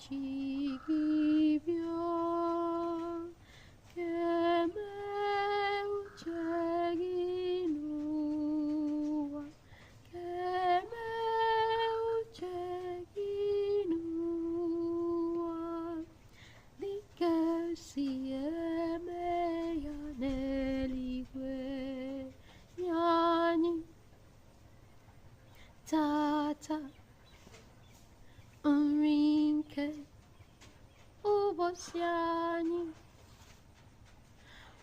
지기며 개매우 제기누와 개매우 제기누와 니케시에 메야 넬리괴 야니 타타 은린케 우보시아니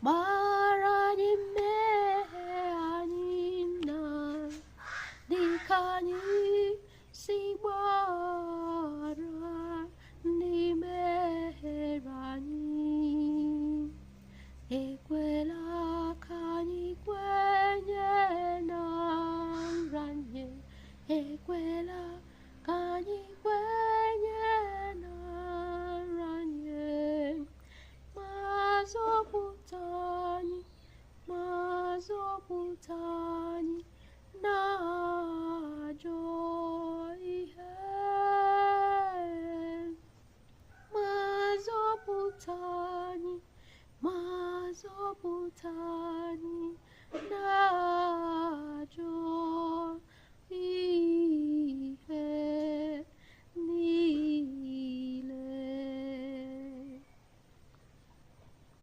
말하니 메아니나 니카니 시바라 니메라니 에quela cani queñe nanrañe equela cani queñe nanrañe mazoputani na joy mazoputani na